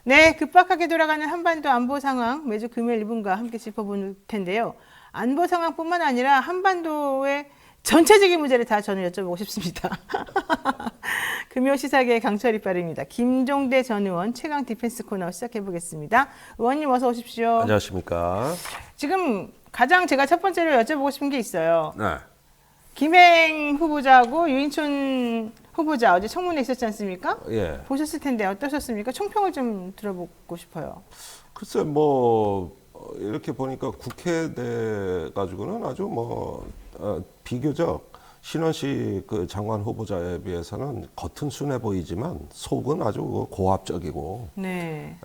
네, 급박하게 돌아가는 한반도 안보 상황 매주 금요일 이분과 함께 짚어볼 텐데요. 안보 상황뿐만 아니라 한반도의 전체적인 문제를 다 저는 여쭤보고 싶습니다. 금요 시사계의 강철 이빨입니다. 김종대 전 의원 최강 디펜스 코너 시작해 보겠습니다. 의원님 어서 오십시오. 안녕하십니까. 지금 가장 제가 첫 번째로 여쭤보고 싶은 게 있어요. 네. 김행 후보자하고 유인촌 후보자 어제 청문회 있었지 않습니까? 예. 보셨을 텐데 어떠셨습니까? 총평을 좀 들어보고 싶어요. 글쎄 뭐 이렇게 보니까 국회 내 가지고는 아주 비교적 신원식 그 장관 후보자에 비해서는 겉은 순해 보이지만 속은 아주 고압적이고 네.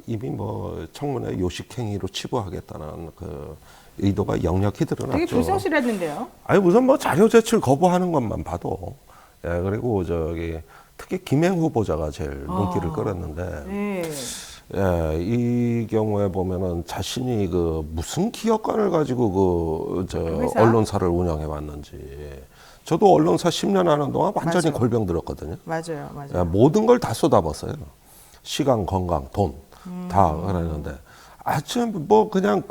이미 뭐 청문회 요식행위로 치부하겠다는 그 의도가 역력히 드러났죠. 되게 불성실했는데요. 아니 우선 뭐 자료 제출 거부하는 것만 봐도 그리고 특히 김행 후보자가 제일 눈길을 끌었는데 네. 이 경우에 보면은 자신이 그 무슨 기업관을 가지고 회사? 언론사를 운영해 왔는지 저도 언론사 10년 하는 동안 완전히 맞아. 골병 들었거든요. 맞아요, 맞아요. 모든 걸 다 쏟아봤어요. 시간, 건강, 돈 다 그랬는데 아참 뭐 그냥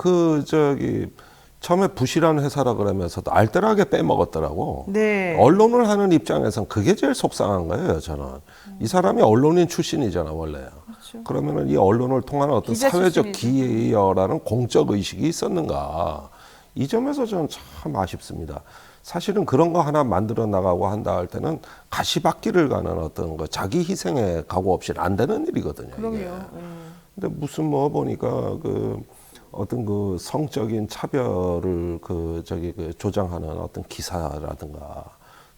처음에 부실한 회사라 그러면서도 알뜰하게 빼먹었더라고. 네. 언론을 하는 입장에선 그게 제일 속상한 거예요, 저는. 이 사람이 언론인 출신이잖아, 원래. 그렇죠. 그러면은 이 언론을 통한 어떤 기자 사회적 출신이죠. 기여라는 공적 의식이 있었는가. 이 점에서 저는 참 아쉽습니다. 사실은 그런 거 하나 만들어 나가고 한다 할 때는 가시밭길을 가는 어떤 그 자기 희생에 각오 없이는 안 되는 일이거든요. 그럼요. 이게. 근데 무슨 뭐 보니까 어떤 그 성적인 차별을 조장하는 어떤 기사라든가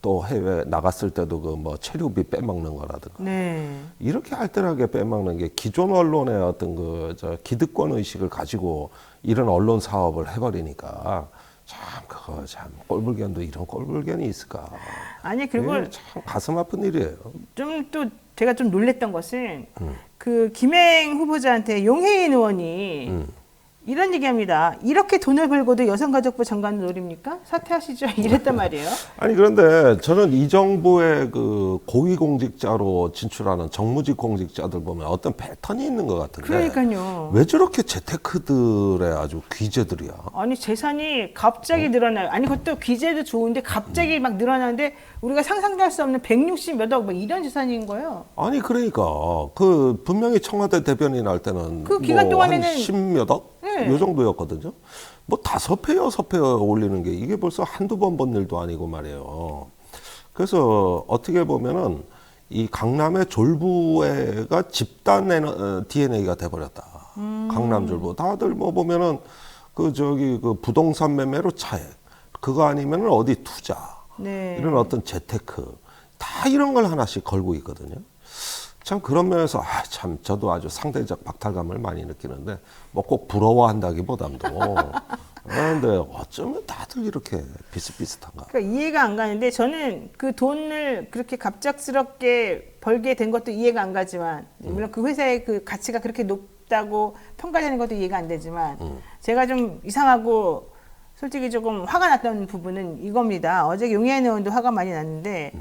또 해외 나갔을 때도 그 뭐 체류비 빼먹는 거라든가 네. 이렇게 알뜰하게 빼먹는 게 기존 언론의 어떤 기득권 의식을 가지고 이런 언론 사업을 해버리니까 그거 참 꼴불견도 이런 꼴불견이 있을까? 아니 그리고 이게 참 가슴 아픈 일이에요. 좀 또 제가 좀 놀랬던 것은 그 김행 후보자한테 용해인 의원이 이런 얘기합니다. 이렇게 돈을 벌고도 여성가족부 장관을 노립니까? 사퇴하시죠. 이랬단 말이에요. 아니 그런데 저는 이 정부의 그 고위공직자로 진출하는 정무직 공직자들 보면 어떤 패턴이 있는 것 같은데 그러니까요. 왜 저렇게 재테크들의 아주 귀재들이야? 아니 재산이 갑자기 늘어나요. 아니 그것도 귀재도 좋은데 갑자기 막 늘어나는데 우리가 상상도 할 수 없는 160 몇 억 막 이런 재산인 거예요. 아니 그러니까 그 분명히 청와대 대변인 할 때는 그 기간 동안에는 한 10몇 억? 네. 요 정도였거든요. 뭐 5배, 6배 올리는 게 이게 벌써 한두 번 본 일도 아니고 말이에요. 그래서 어떻게 보면은 이 강남의 졸부회가 집단 DNA가 돼버렸다. 강남 졸부. 다들 뭐 보면은 그 부동산 매매로 차액. 그거 아니면은 어디 투자. 네. 이런 어떤 재테크. 다 이런 걸 하나씩 걸고 있거든요. 참 그런 면에서 참 저도 아주 상대적 박탈감을 많이 느끼는데 뭐 꼭 부러워한다기보담도 그런데 어쩌면 다들 이렇게 비슷비슷한가? 그러니까 이해가 안 가는데 저는 그 돈을 그렇게 갑작스럽게 벌게 된 것도 이해가 안 가지만 물론 그 회사의 그 가치가 그렇게 높다고 평가되는 것도 이해가 안 되지만 제가 좀 이상하고 솔직히 조금 화가 났던 부분은 이겁니다. 어제 용해인 의원도 화가 많이 났는데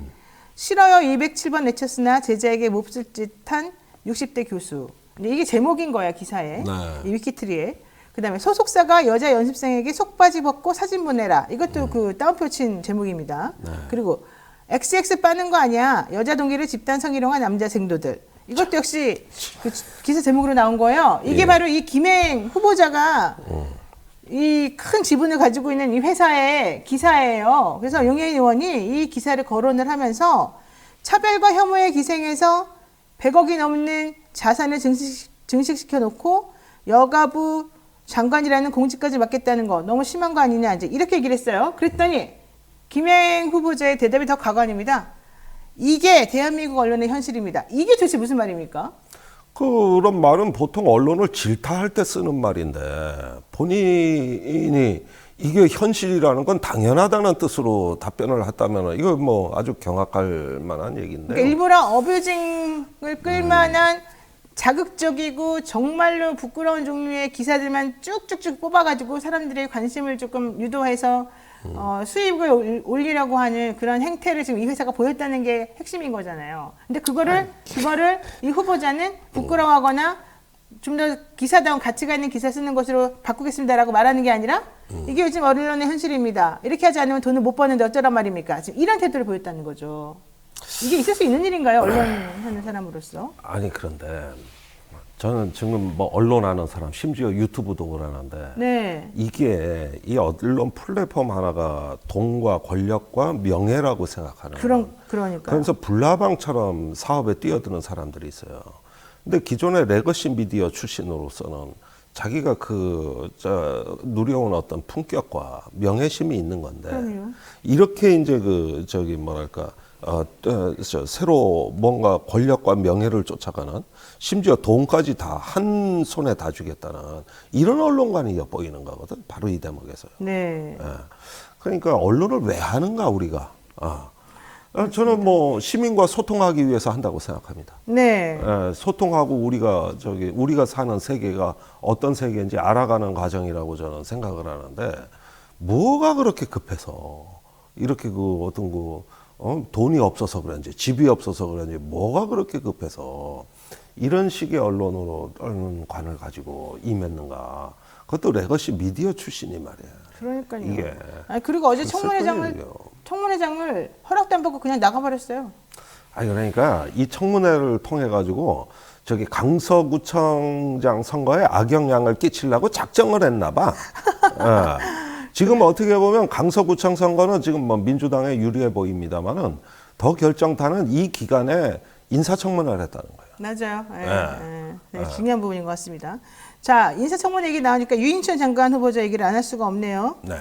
싫어요 207번 내쳤으나 제자에게 몹쓸 짓한 60대 교수. 근데 이게 제목인 거야 기사에. 네. 이 위키트리에. 그다음에 소속사가 여자 연습생에게 속바지 벗고 사진 보내라. 이것도 그 따옴표 친 제목입니다. 네. 그리고 XX 빠는 거 아니야. 여자 동기를 집단 성희롱한 남자 생도들. 이것도 역시 그 기사 제목으로 나온 거예요. 이게 예. 바로 이 김행 후보자가 이 큰 지분을 가지고 있는 이 회사의 기사예요. 그래서 용해인 의원이 이 기사를 거론을 하면서 차별과 혐오에 기생해서 100억이 넘는 자산을 증식시켜 놓고 여가부 장관이라는 공직까지 맡겠다는 거 너무 심한 거 아니냐 이제 이렇게 얘기를 했어요. 그랬더니 김행 후보자의 대답이 더 가관입니다. 이게 대한민국 언론의 현실입니다. 이게 도대체 무슨 말입니까? 그런 말은 보통 언론을 질타할 때 쓰는 말인데 본인이 이게 현실이라는 건 당연하다는 뜻으로 답변을 했다면 이거 뭐 아주 경악할 만한 얘기인데. 그러니까 일부러 어뷰징을 끌만한 자극적이고 정말로 부끄러운 종류의 기사들만 쭉쭉쭉 뽑아가지고 사람들의 관심을 조금 유도해서 수입을 올리려고 하는 그런 행태를 지금 이 회사가 보였다는 게 핵심인 거잖아요. 근데 그거를 이 후보자는 부끄러워하거나 좀 더 기사다운 가치가 있는 기사 쓰는 것으로 바꾸겠습니다라고 말하는 게 아니라 이게 요즘 언론의 현실입니다. 이렇게 하지 않으면 돈을 못 버는데 어쩌란 말입니까? 지금 이런 태도를 보였다는 거죠. 이게 있을 수 있는 일인가요? 언론 하는 사람으로서? 아니 그런데 저는 지금 뭐 언론 하는 사람 심지어 유튜브도 그러는데 네. 이게 이 언론 플랫폼 하나가 돈과 권력과 명예라고 생각하는 그러니까. 그래서 불나방처럼 사업에 뛰어드는 사람들이 있어요. 근데 기존의 레거시 미디어 출신으로서는 자기가 누려온 어떤 품격과 명예심이 있는 건데 그럼요. 이렇게 이제 새로 뭔가 권력과 명예를 쫓아가는 심지어 돈까지 다 한 손에 다 주겠다는 이런 언론관이 엿보이는 거거든. 바로 이 대목에서요. 네. 예. 그러니까 언론을 왜 하는가 우리가. 저는 뭐 시민과 소통하기 위해서 한다고 생각합니다. 네. 예, 소통하고 우리가 사는 세계가 어떤 세계인지 알아가는 과정이라고 저는 생각을 하는데 뭐가 그렇게 급해서 이렇게 돈이 없어서 그런지 집이 없어서 그런지 뭐가 그렇게 급해서 이런 식의 언론관을 가지고 임했는가. 그것도 레거시 미디어 출신이 말이에요. 그러니까요. 이게. 아니, 그리고 어제 글쎄 청문회장을 허락도 안 받고 그냥 나가버렸어요. 아니 그러니까 이 청문회를 통해 가지고 강서구청장 선거에 악영향을 끼치려고 작정을 했나 봐. 지금 어떻게 보면 강서구청 선거는 지금 뭐 민주당에 유리해 보입니다만은 더 결정타는 이 기간에 인사청문회를 했다는 거예요. 맞아요. 네, 중요한 부분인 것 같습니다. 자, 인사청문회 얘기 나오니까 유인천 장관 후보자 얘기를 안 할 수가 없네요. 네.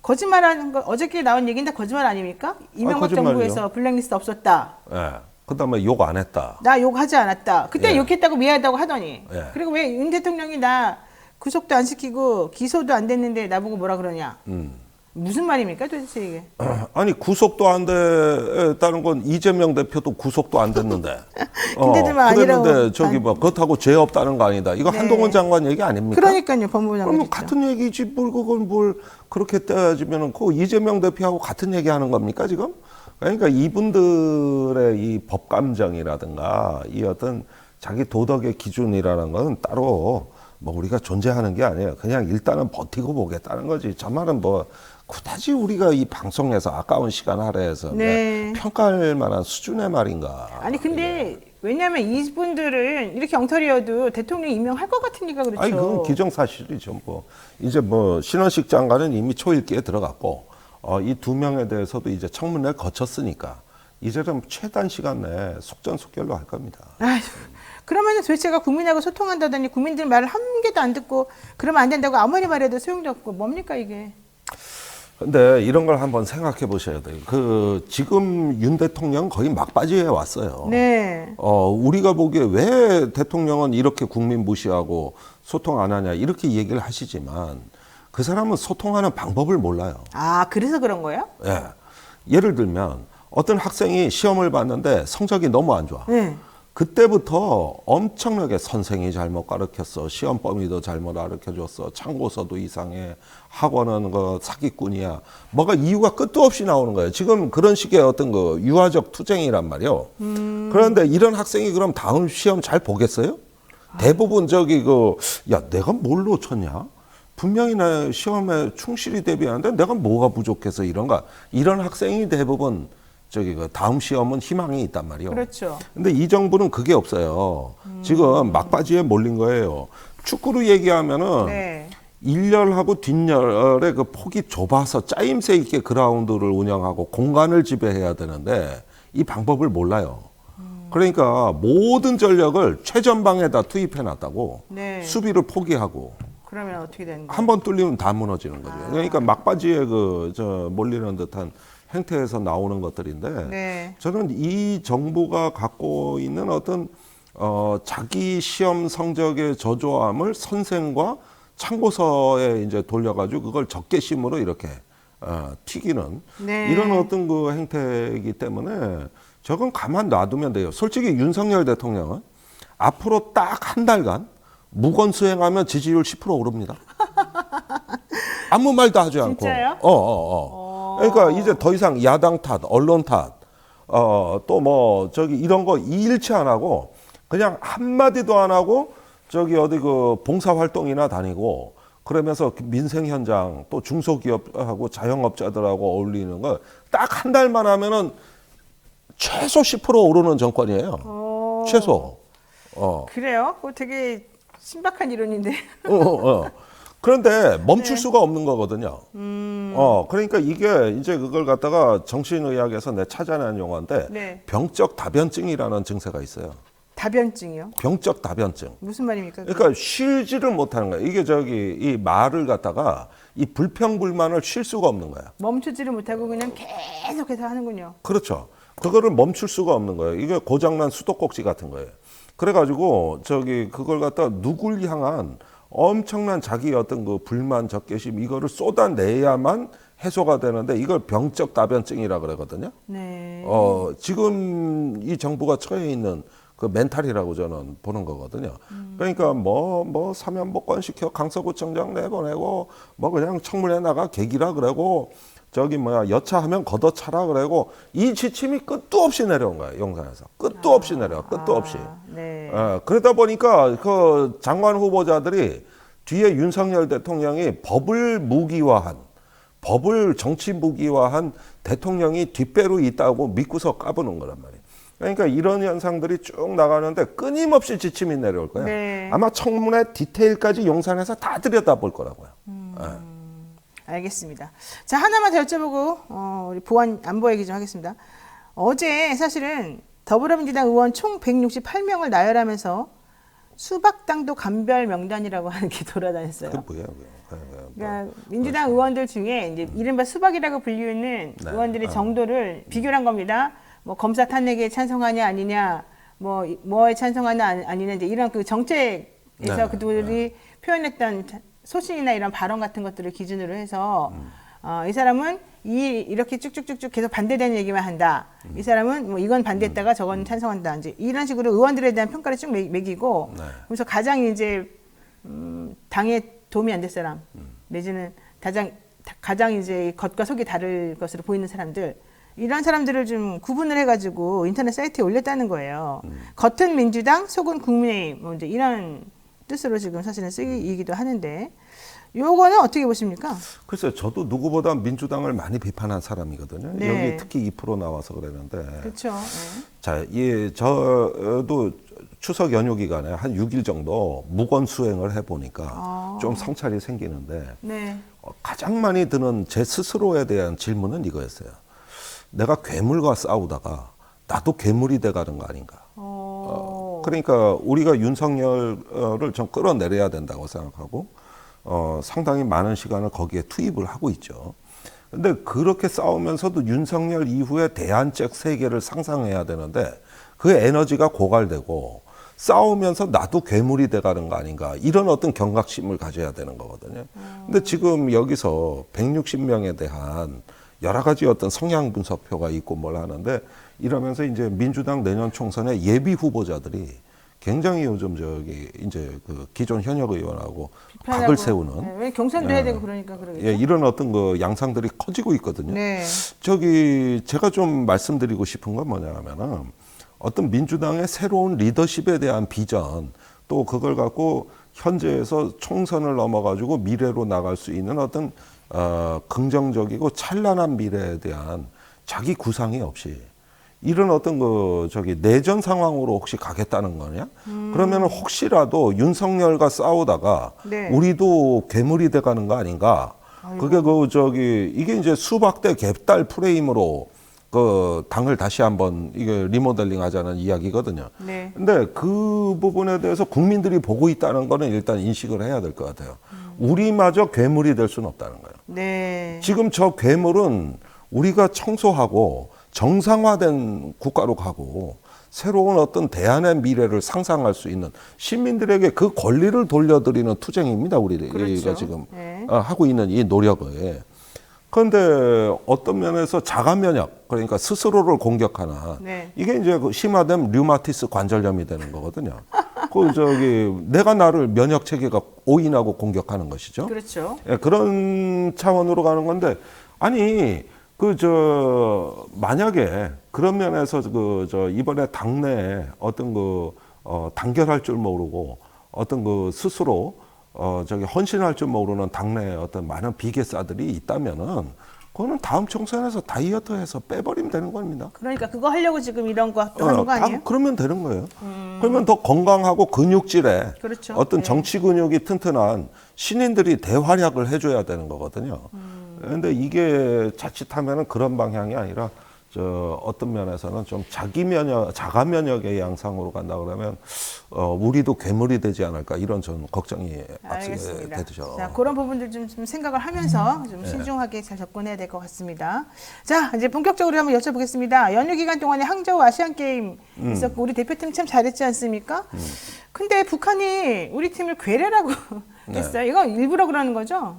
거짓말하는 거 어저께 나온 얘기인데 거짓말 아닙니까? 이명박 정부에서 블랙리스트 없었다. 네. 그다음에 욕 안 했다. 나 욕하지 않았다. 그때 예. 욕했다고 미안하다고 하더니. 예. 그리고 왜 윤 대통령이 나 구속도 안 시키고 기소도 안 됐는데 나보고 뭐라 그러냐. 무슨 말입니까 도대체 이게. 아니 구속도 안 됐다는 건 이재명 대표도 구속도 안 됐는데. 근데들만 아니라고. 그랬는데 그렇다고 죄 없다는 거 아니다. 이거 네. 한동훈 장관 얘기 아닙니까? 그러니까요. 법무부 장관. 그러면 같은 얘기지 뭘 그렇게 따지면은 그 이재명 대표하고 같은 얘기하는 겁니까 지금? 그러니까 이분들의 이 법감정이라든가 이 어떤 자기 도덕의 기준이라는 건 따로 뭐 우리가 존재하는 게 아니에요. 그냥 일단은 버티고 보겠다는 거지. 저 말은 뭐 그다지 우리가 이 방송에서 아까운 시간 할애해서 네. 평가할 만한 수준의 말인가. 아니 근데 왜냐하면 이분들은 이렇게 엉터리여도 대통령 임명할 것 같으니까 그렇죠. 아니 그건 기정사실이죠. 이제 신원식 장관은 이미 초읽기에 들어갔고 이 두 명에 대해서도 이제 청문회를 거쳤으니까 이제 좀 최단 시간 내에 속전속결로 할 겁니다. 아휴, 그러면 도대체가 국민하고 소통한다더니 국민들 말을 한 개도 안 듣고 그러면 안 된다고 아무리 말해도 소용도 없고 뭡니까 이게. 근데 이런 걸 한번 생각해 보셔야 돼요. 지금 윤 대통령 거의 막바지에 왔어요. 네. 우리가 보기에 왜 대통령은 이렇게 국민 무시하고 소통 안 하냐 이렇게 얘기를 하시지만 그 사람은 소통하는 방법을 몰라요. 아, 그래서 그런 거예요? 예. 예를 들면 어떤 학생이 시험을 봤는데 성적이 너무 안 좋아. 네. 그때부터 엄청나게 선생이 잘못 가르쳤어. 시험 범위도 잘못 가르쳐줬어. 참고서도 이상해. 학원은 사기꾼이야. 뭐가 이유가 끝도 없이 나오는 거예요. 지금 그런 식의 어떤 유아적 투쟁이란 말이에요. 그런데 이런 학생이 그럼 다음 시험 잘 보겠어요? 대부분 야, 내가 뭘 놓쳤냐? 분명히 나 시험에 충실히 대비하는데 내가 뭐가 부족해서 이런 학생이 대부분 다음 시험은 희망이 있단 말이에요. 그렇죠. 근데 이 정부는 그게 없어요. 지금 막바지에 몰린 거예요. 축구로 얘기하면은 네. 일렬하고 뒷렬의 그 폭이 좁아서 짜임새 있게 그라운드를 운영하고 공간을 지배해야 되는데 이 방법을 몰라요. 그러니까 모든 전력을 최전방에다 투입해 놨다고 네. 수비를 포기하고 그러면 어떻게 되는 거예요? 한 번 뚫리면 다 무너지는 거죠. 그러니까 막바지에 몰리는 듯한 행태에서 나오는 것들인데 네. 저는 이 정부가 갖고 있는 어떤 자기 시험 성적의 저조함을 선생과 참고서에 이제 돌려가지고 그걸 적개심으로 이렇게 튀기는 네. 이런 어떤 행태이기 때문에 저건 가만 놔두면 돼요. 솔직히 윤석열 대통령은 앞으로 딱 한 달간 무건 수행하면 지지율 10% 오릅니다. 아무 말도 하지 않고. 진짜요? 그러니까 이제 더 이상 야당 탓, 언론 탓, 또 이런 거 일치 안 하고 그냥 한마디도 안 하고 저기 어디 그 봉사활동이나 다니고 그러면서 민생 현장 또 중소기업하고 자영업자들하고 어울리는 거 딱 한 달만 하면은 최소 10% 오르는 정권이에요. 최소. 그래요? 그거 되게 신박한 이론인데. 그런데 멈출 수가 없는 거거든요. 그러니까 이게 이제 그걸 갖다가 정신의학에서 내 찾아낸 용어인데 네. 병적 다변증이라는 증세가 있어요. 다변증이요? 병적 다변증. 무슨 말입니까? 그러니까 쉬지를 못하는 거예요. 이게 저기 이 말을 갖다가 이 불평불만을 쉴 수가 없는 거야. 멈추지를 못하고 그냥 계속해서 하는군요. 그렇죠. 그거를 멈출 수가 없는 거예요. 이게 고장난 수도꼭지 같은 거예요. 그래가지고 저기 그걸 갖다 누굴 향한 엄청난 자기 어떤 그 불만, 적개심 이거를 쏟아내야만 해소가 되는데 이걸 병적 다변증이라 그러거든요. 네. 지금 이 정부가 처해 있는 그 멘탈이라고 저는 보는 거거든요. 그러니까 뭐 사면복권 시켜 강서구청장 내보내고 뭐 그냥 청문회 나가 계기라 그러고 저기 뭐야 여차하면 걷어차라 그러고 이 지침이 끝도 없이 내려온 거예요. 용산에서 끝도 없이 내려 끝도 없이. 네. 그러다 보니까 그 장관 후보자들이 뒤에 윤석열 대통령이 법을 정치 무기화한 대통령이 뒷배로 있다고 믿고서 까부는 거란 말이에요. 그러니까 이런 현상들이 쭉 나가는데 끊임없이 지침이 내려올 거예요. 네. 아마 청문회 디테일까지 용산에서 다 들여다볼 거라고요. 알겠습니다. 자, 하나만 더 여쭤보고 우리 보안 안보 얘기 좀 하겠습니다. 어제 사실은 더불어민주당 의원 총 168명을 나열하면서 수박당도 감별 명단이라고 하는 게 돌아다녔어요. 그게 뭐예요? 그러니까 민주당 의원들 중에 이제 이른바 수박이라고 불리는 네. 의원들의 정도를 비교를 한 겁니다. 뭐 검사 탄핵에 찬성하냐 아니냐, 뭐에 찬성하냐 아니냐 이제 이런 그 정책에서 네. 그들이 표현했던 소신이나 이런 발언 같은 것들을 기준으로 해서 이 사람은 이렇게 쭉쭉쭉쭉 계속 반대되는 얘기만 한다. 이 사람은 뭐 이건 반대했다가 저건 찬성한다. 이제 이런 식으로 의원들에 대한 평가를 쭉 매기고 네. 그래서 가장 이제 당에 도움이 안 될 사람 내지는 가장 이제 겉과 속이 다를 것으로 보이는 사람들 이런 사람들을 좀 구분을 해가지고 인터넷 사이트에 올렸다는 거예요. 겉은 민주당, 속은 국민의힘 뭐 이제 이런 뜻으로 지금 사실은 쓰이기도 하는데 요거는 어떻게 보십니까? 글쎄요, 저도 누구보다 민주당을 많이 비판한 사람이거든요. 네. 여기 특히 2% 나와서 그랬는데. 그렇죠. 네. 자, 저도 추석 연휴 기간에 한 6일 정도 무건 수행을 해보니까 좀 성찰이 생기는데 네. 가장 많이 드는 제 스스로에 대한 질문은 이거였어요. 내가 괴물과 싸우다가 나도 괴물이 돼가는 거 아닌가. 그러니까 우리가 윤석열을 좀 끌어내려야 된다고 생각하고 상당히 많은 시간을 거기에 투입을 하고 있죠. 근데 그렇게 싸우면서도 윤석열 이후에 대안책 세계를 상상해야 되는데 그 에너지가 고갈되고 싸우면서 나도 괴물이 돼가는 거 아닌가 이런 어떤 경각심을 가져야 되는 거거든요. 근데 지금 여기서 160명에 대한 여러 가지 어떤 성향 분석표가 있고 뭘 하는데 이러면서 이제 민주당 내년 총선의 예비 후보자들이 굉장히 요즘 저기 이제 그 기존 현역 의원하고 박을 세우는 네, 왜 경선도 해야 되고 그러니까 그러겠죠. 예, 이런 어떤 그 양상들이 커지고 있거든요. 네. 저기 제가 좀 말씀드리고 싶은 건 뭐냐면은 어떤 민주당의 새로운 리더십에 대한 비전 또 그걸 갖고 현재에서 총선을 넘어가지고 미래로 나갈 수 있는 어떤 긍정적이고 찬란한 미래에 대한 자기 구상이 없이 이런 어떤 그 저기 내전 상황으로 혹시 가겠다는 거냐? 그러면 혹시라도 윤석열과 싸우다가 네. 우리도 괴물이 돼가는 거 아닌가? 그게 그 저기 이게 이제 수박대 갭달 프레임으로 그 당을 다시 한번 이게 리모델링 하자는 이야기거든요. 네. 근데 그 부분에 대해서 국민들이 보고 있다는 거는 일단 인식을 해야 될 것 같아요. 우리마저 괴물이 될 수는 없다는 거예요. 네. 지금 저 괴물은 우리가 청소하고 정상화된 국가로 가고 새로운 어떤 대안의 미래를 상상할 수 있는 시민들에게 그 권리를 돌려드리는 투쟁입니다. 우리가 그렇죠. 지금 네. 하고 있는 이 노력을. 그런데 어떤 면에서 자가 면역, 그러니까 스스로를 공격하는 네. 이게 이제 그 심화된 류마티스 관절염이 되는 거거든요. 그 저기 내가 나를 면역 체계가 오인하고 공격하는 것이죠. 그렇죠. 예, 그런 차원으로 가는 건데 아니 만약에 그런 면에서 이번에 당내에 어떤 단결할 줄 모르고 어떤 그 스스로 저기 헌신할 줄 모르는 당내에 어떤 많은 비계사들이 있다면은 그거는 다음 총선에서 다이어트해서 빼버리면 되는 겁니다. 그러니까 그거 하려고 지금 이런 거 하는 거 아니에요? 그러면 되는 거예요. 그러면 더 건강하고 근육질에 그렇죠. 어떤 네. 정치 근육이 튼튼한 신인들이 대활약을 해줘야 되는 거거든요. 그런데 이게 자칫하면은 그런 방향이 아니라 어떤 면에서는 좀 자가 면역의 양상으로 간다 그러면 우리도 괴물이 되지 않을까 이런 전 걱정이 알겠습니다. 되죠. 자, 그런 부분들 좀 생각을 하면서 좀 신중하게 잘 접근해야 될 것 같습니다. 자, 이제 본격적으로 한번 여쭤보겠습니다. 연휴 기간 동안에 항저우 아시안 게임 있었고 우리 대표팀 참 잘했지 않습니까? 근데 북한이 우리 팀을 괴뢰라고 했어요. 이거 일부러 그러는 거죠?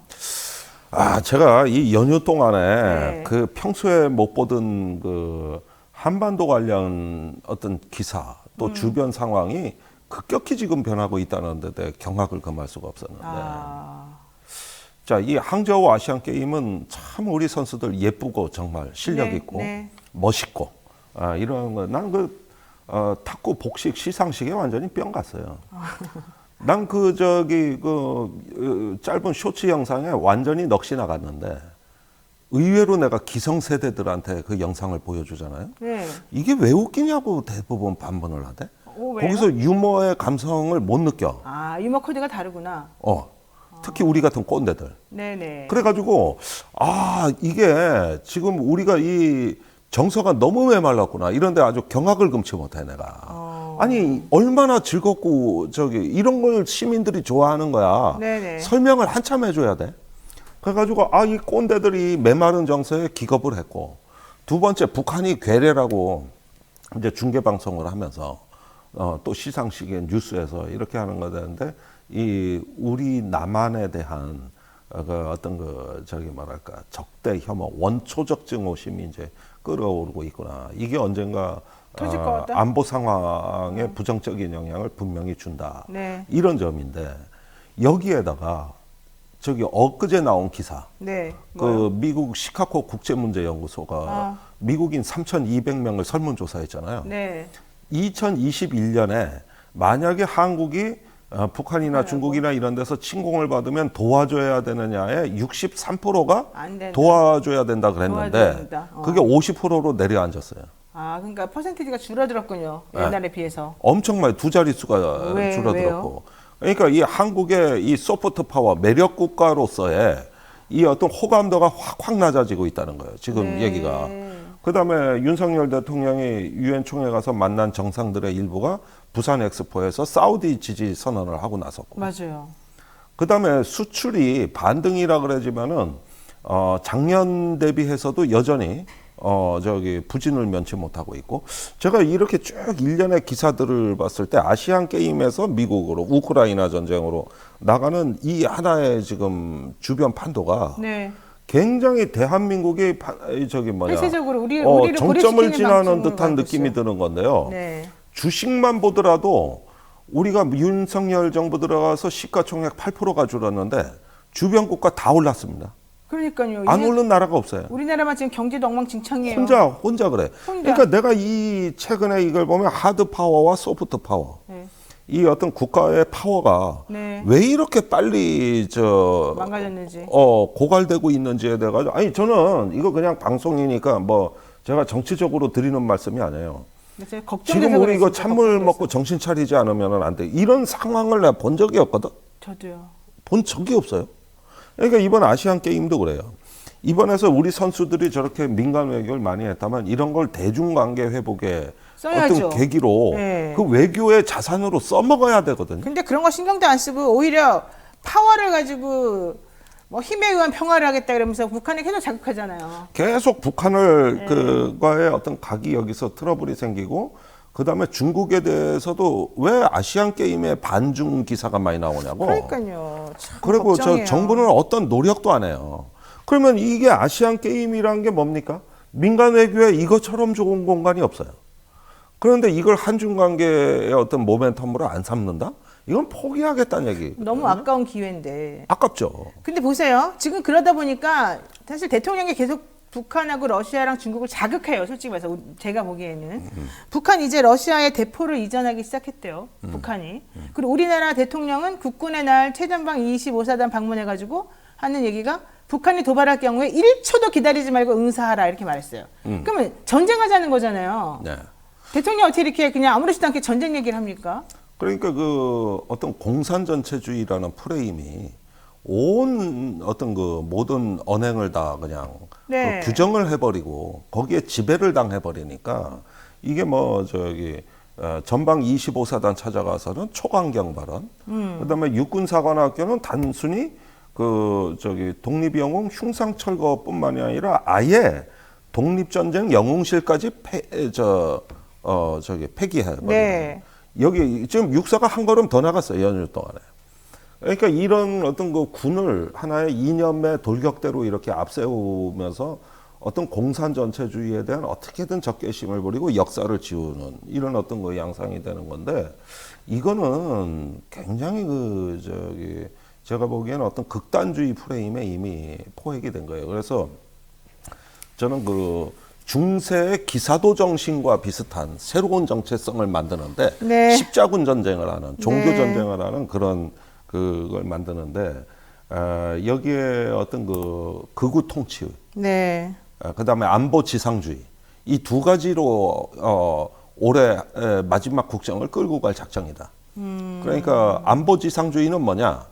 제가 이 연휴 동안에 네. 그 평소에 못 보던 그 한반도 관련 어떤 기사 또 주변 상황이 급격히 지금 변하고 있다는 데 경악을 금할 수가 없었는데. 자, 이 항저우 아시안 게임은 참 우리 선수들 예쁘고 정말 실력 네, 있고 네. 멋있고 이런 거. 나는 탁구 복식 시상식에 완전히 뿅 갔어요. 난 짧은 쇼츠 영상에 완전히 넋이 나갔는데 의외로 내가 기성세대들한테 그 영상을 보여주잖아요. 네. 이게 왜 웃기냐고 대부분 반문을 하대. 왜요? 거기서 유머의 감성을 못 느껴. 유머 코드가 다르구나. 특히 우리 같은 꼰대들. 네네. 그래가지고 이게 지금 우리가 이 정서가 너무 메말랐구나. 이런데 아주 경악을 금치 못해 내가. 아니 얼마나 즐겁고 이런 걸 시민들이 좋아하는 거야. 네네. 설명을 한참 해줘야 돼. 그래가지고 이 꼰대들이 메마른 정서에 기겁을 했고 두 번째 북한이 괴뢰라고 이제 중계 방송을 하면서 또 시상식에 뉴스에서 이렇게 하는 거 되는데 이 우리 남한에 대한 적대 혐오 원초적 증오심이 이제 끌어오르고 있구나. 이게 언젠가 터질 것 같다? 안보 상황에 부정적인 영향을 분명히 준다. 네. 이런 점인데 여기에다가 엊그제 나온 기사. 네. 미국 시카고 국제문제연구소가 미국인 3,200명을 설문조사했잖아요. 네. 2021년에 만약에 한국이 북한이나 중국이나 이런 데서 침공을 받으면 도와줘야 되느냐에 63%가 안 된다. 도와줘야 된다 도와줘야 그랬는데 된다. 그게 50%로 내려앉았어요. 그러니까 퍼센티지가 줄어들었군요. 옛날에 비해서. 엄청 많이 두 자릿수가 줄어들었고. 왜요? 그러니까 이 한국의 이 소프트 파워 매력 국가로서의 이 어떤 호감도가 확 낮아지고 있다는 거예요. 지금 얘기가. 그다음에 윤석열 대통령이 유엔 총회 가서 만난 정상들의 일부가 부산 엑스포에서 사우디 지지 선언을 하고 나섰고. 맞아요. 그다음에 수출이 반등이라 그러지만은 작년 대비해서도 여전히 부진을 면치 못하고 있고, 제가 이렇게 쭉 일련의 기사들을 봤을 때 아시안 게임에서 미국으로 우크라이나 전쟁으로 나가는 이 하나의 지금 주변 판도가 네. 굉장히 대한민국의 폐쇄적으로 우리를 정점을 고립시키는 지나는 방침으로 듯한 가고 느낌이 있어요. 드는 건데요. 네. 주식만 보더라도 우리가 윤석열 정부 들어가서 시가총액 8%가 줄었는데 주변 국가 다 올랐습니다. 그러니까요. 안 오른 나라가 없어요. 우리나라만 지금 경제도 엉망진창이에요. 혼자 그래. 혼자. 그러니까 내가 이 최근에 이걸 보면 하드 파워와 소프트 파워, 네. 이 어떤 국가의 파워가 네. 왜 이렇게 빨리 망가졌는지. 고갈되고 있는지에 대해 가지고, 아니 저는 이거 그냥 방송이니까 뭐 제가 정치적으로 드리는 말씀이 아니에요. 지금 우리 이거 찬물 먹고 정신 차리지 않으면 안 돼. 이런 상황을 내가 본 적이 없거든. 저도요. 본 적이 없어요. 그러니까 이번 아시안 게임도 그래요. 이번에서 우리 선수들이 저렇게 민간 외교를 많이 했다면 이런 걸 대중관계 회복에 써야죠. 어떤 계기로 네. 그 외교의 자산으로 써먹어야 되거든요. 근데 그런 거 신경도 안 쓰고 오히려 파워를 가지고 뭐 힘에 의한 평화를 하겠다 이러면서 북한을 계속 자극하잖아요. 계속 북한을 그과의 어떤 각이 여기서 트러블이 생기고, 그다음에 중국에 대해서도 왜 아시안 게임에 반중 기사가 많이 나오냐고. 그러니까요. 참 그리고 걱정이에요. 정부는 어떤 노력도 안 해요. 그러면 이게 아시안 게임이란 게 뭡니까? 민간 외교에 이것처럼 좋은 공간이 없어요. 그런데 이걸 한중 관계의 어떤 모멘텀으로 안 삼는다? 이건 포기하겠다는 얘기. 너무 아까운 기회인데. 아깝죠. 근데 보세요. 지금 그러다 보니까 사실 대통령이 계속 북한하고 러시아랑 중국을 자극해요. 솔직히 말해서 제가 보기에는 북한 이제 러시아에 대포를 이전하기 시작했대요. 북한이. 그리고 우리나라 대통령은 국군의 날 최전방 25사단 방문해가지고 하는 얘기가 북한이 도발할 경우에 1초도 기다리지 말고 응사하라 이렇게 말했어요. 그러면 전쟁하자는 거잖아요. 네. 대통령 어떻게 이렇게 그냥 아무렇지도 않게 전쟁 얘기를 합니까? 그러니까 그 어떤 공산전체주의라는 프레임이 온 어떤 그 모든 언행을 다 그냥 네. 그 규정을 해버리고 거기에 지배를 당해버리니까 이게 뭐 저기 전방 25사단 찾아가서는 초강경 발언, 그다음에 육군사관학교는 단순히 그 저기 독립영웅 흉상철거뿐만이 아니라 아예 독립전쟁 영웅실까지 저기 폐기해버리는. 네. 여기 지금 육사가 한 걸음 더 나갔어요, 연휴 동안에. 그러니까 이런 어떤 그 군을 하나의 이념의 돌격대로 이렇게 앞세우면서 어떤 공산 전체주의에 대한 어떻게든 적개심을 부리고 역사를 지우는 이런 어떤 그 양상이 되는 건데, 이거는 굉장히 그 저기 제가 보기에는 어떤 극단주의 프레임에 이미 포획이 된 거예요. 그래서 저는 그 중세의 기사도 정신과 비슷한 새로운 정체성을 만드는데 네. 십자군 전쟁을 하는 종교 네. 전쟁을 하는 그런 그걸 만드는데 여기에 어떤 그 극우 통치, 네. 그다음에 안보 지상주의 이 두 가지로 올해 마지막 국정을 끌고 갈 작정이다. 그러니까 안보 지상주의는 뭐냐?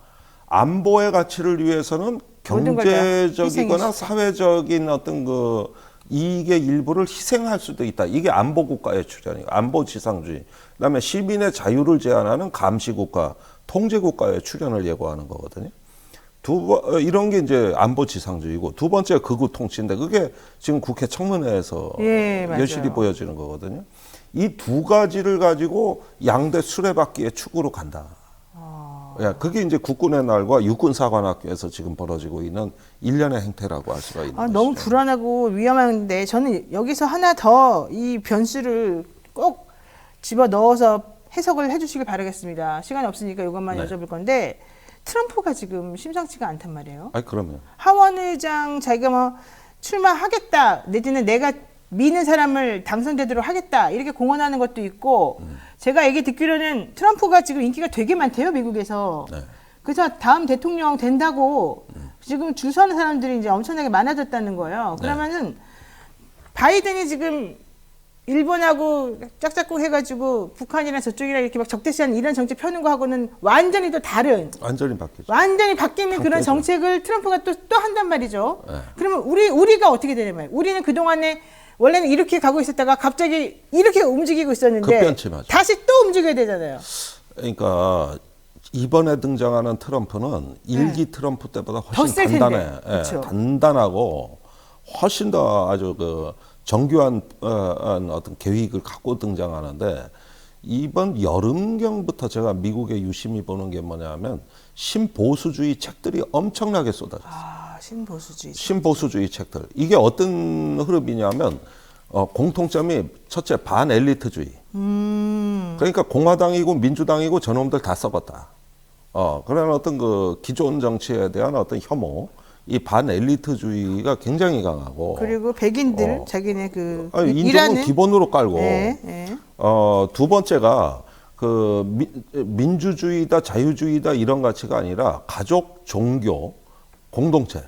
안보의 가치를 위해서는 모든 걸다 경제적이거나 희생이시죠. 사회적인 어떤 그 이익의 일부를 희생할 수도 있다. 이게 안보 국가의 출현이에요. 안보 지상주의. 그다음에 시민의 자유를 제한하는 감시 국가, 통제 국가의 출현을 예고하는 거거든요. 이런 게 이제 안보 지상주의고, 두 번째 극우 통치인데 그게 지금 국회 청문회에서 예, 맞아요. 여실히 보여지는 거거든요. 이 두 가지를 가지고 양대 수레바퀴의 축으로 간다. 야, 그게 이제 국군의 날과 육군사관학교에서 지금 벌어지고 있는 일련의 행태라고 할 수가 있는 거죠. 너무 불안하고 위험한데 저는 여기서 하나 더 이 변수를 꼭 집어 넣어서 해석을 해주시길 바라겠습니다. 시간이 없으니까 이것만 네. 여쭤볼 건데 트럼프가 지금 심상치가 않단 말이에요. 아니, 그러면. 하원 의장 자기가 뭐 출마하겠다 내지는 내가 미는 사람을 당선되도록 하겠다 이렇게 공언하는 것도 있고 제가 얘기 듣기로는 트럼프가 지금 인기가 되게 많대요 미국에서. 네. 그래서 다음 대통령 된다고 지금 줄 서는 사람들이 이제 엄청나게 많아졌다는 거예요. 네. 그러면은 바이든이 지금 일본하고 짝짝꿍 해가지고 북한이랑 저쪽이랑 이렇게 막 적대시하는 이런 정책 펴는 거하고는 완전히 또 다른 완전히 바뀌죠. 완전히 바뀌는 그런 바뀌죠. 정책을 트럼프가 또 한단 말이죠. 네. 그러면 우리가 어떻게 되는 말이에요? 우리는 그동안에 원래는 이렇게 가고 있었다가 갑자기 이렇게 움직이고 있었는데 급변치마죠. 다시 또 움직여야 되잖아요. 그러니까 이번에 등장하는 트럼프는 일기 트럼프 때보다 더 훨씬 셀 텐데. 단단해. 그렇죠. 단단하고 훨씬 더 아주 그 정교한 어떤 계획을 갖고 등장하는데, 이번 여름경부터 제가 미국에 유심히 보는 게 뭐냐면 신보수주의 책들이 엄청나게 쏟아졌어요. 신보수주의. 신보수주의 책들. 이게 어떤 흐름이냐면 공통점이 첫째 반엘리트주의. 그러니까 공화당이고 민주당이고 저놈들 다 썩었다. 그런 어떤 그 기존 정치에 대한 어떤 혐오, 이 반엘리트주의가 굉장히 강하고. 그리고 백인들 자기네 그 인종은 일하는 기본으로 깔고. 네, 네. 두 번째가 그 민주주의다 자유주의다 이런 가치가 아니라 가족, 종교, 공동체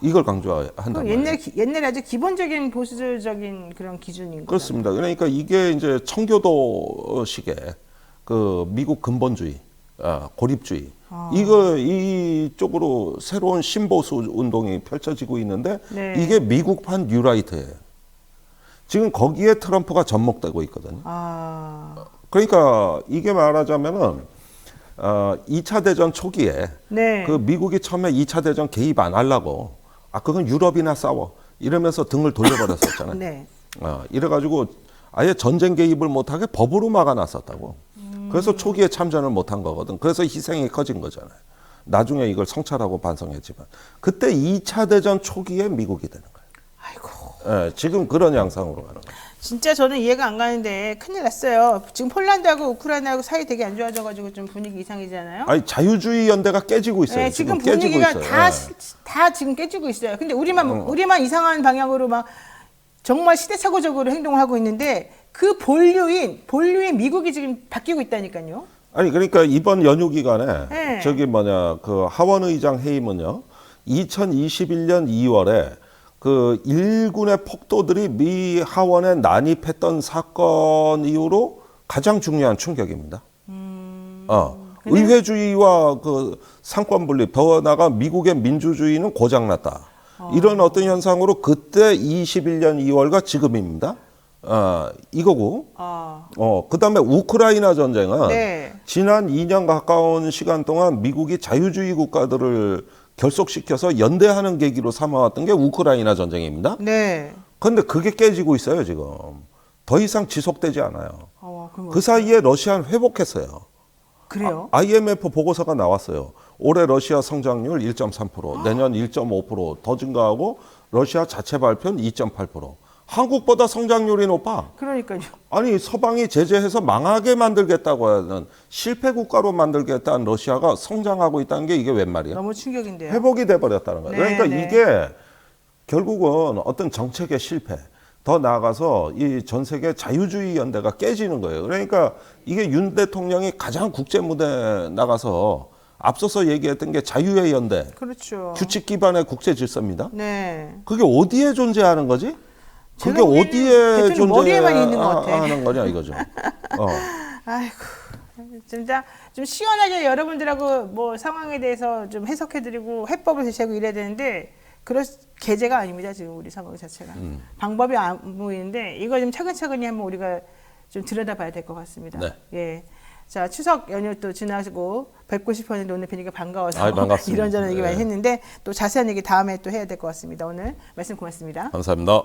이걸 강조한단 말이에요. 옛날 아주 기본적인 보수적인 그런 기준인 거죠. 그렇습니다. 그러니까 이게 이제 청교도식의 그 미국 근본주의, 고립주의 이쪽으로 새로운 신보수 운동이 펼쳐지고 있는데 네. 이게 미국판 뉴라이트예요. 지금 거기에 트럼프가 접목되고 있거든요. 그러니까 이게 말하자면은 2차 대전 초기에 네. 그 미국이 처음에 2차 대전 개입 안 하려고 그건 유럽이나 싸워 이러면서 등을 돌려버렸었잖아요. 네. 이래가지고 아예 전쟁 개입을 못하게 법으로 막아놨었다고. 그래서 초기에 참전을 못한 거거든. 그래서 희생이 커진 거잖아요. 나중에 이걸 성찰하고 반성했지만 그때 2차 대전 초기에 미국이 되는 거예요. 아이고. 지금 그런 양상으로 가는 거예요. 진짜 저는 이해가 안 가는데 큰일 났어요. 지금 폴란드하고 우크라이나하고 사이 되게 안 좋아져가지고 좀 분위기 이상이잖아요. 아니 자유주의 연대가 깨지고 있어요. 네, 지금 깨지고 분위기가 있어요. 다 지금 깨지고 있어요. 근데 우리만 이상한 방향으로 막 정말 시대착오적으로 행동을 하고 있는데 그 본류인 미국이 지금 바뀌고 있다니까요. 아니 그러니까 이번 연휴 기간에 네. 저기 그 하원 의장 해임은요. 2021년 2월에 그 일군의 폭도들이 미 하원에 난입했던 사건 이후로 가장 중요한 충격입니다. 의회주의와 그 상권 분립, 더 나아가 미국의 민주주의는 고장났다. 이런 어떤 현상으로 그때 21년 2월과 지금입니다. 이거고. 그다음에 우크라이나 전쟁은 네. 지난 2년 가까운 시간 동안 미국이 자유주의 국가들을 결속시켜서 연대하는 계기로 삼아왔던 게 우크라이나 전쟁입니다. 네. 그런데 그게 깨지고 있어요, 지금. 더 이상 지속되지 않아요. 그럼 그 사이에 러시아는 회복했어요. 그래요? IMF 보고서가 나왔어요. 올해 러시아 성장률 1.3%, 내년 1.5%, 더 증가하고 러시아 자체 발표는 2.8%. 한국보다 성장률이 높아. 그러니까요. 아니 서방이 제재해서 망하게 만들겠다고 하는 실패 국가로 만들겠다는 러시아가 성장하고 있다는 게 이게 웬 말이야? 너무 충격인데요. 회복이 돼버렸다는 거예요. 네, 그러니까 네. 이게 결국은 어떤 정책의 실패, 더 나아가서 이 전 세계 자유주의 연대가 깨지는 거예요. 그러니까 이게 윤 대통령이 가장 국제 무대에 나가서 앞서서 얘기했던 게 자유의 연대, 그렇죠. 규칙 기반의 국제 질서입니다. 네. 그게 어디에 존재하는 거지? 그게 제가 보기에는 어디에 대통령 머리에만 있는 것 같아. 존재하는 거냐 이거죠. 아이고, 진짜 좀 시원하게 여러분들하고 뭐 상황에 대해서 좀 해석해드리고 해법을 제시하고 이래야 되는데 그럴 계제가 아닙니다. 지금 우리 상황 자체가 방법이 안 보이는데 이거 좀 차근차근히 한번 우리가 좀 들여다봐야 될 것 같습니다. 네. 예. 자, 추석 연휴 또 지나시고 뵙고 싶었는데 오늘 뵈니까 반가워서 반갑습니다. 이런저런 얘기 많이 네. 했는데 또 자세한 얘기 다음에 또 해야 될 것 같습니다. 오늘 말씀 고맙습니다. 감사합니다.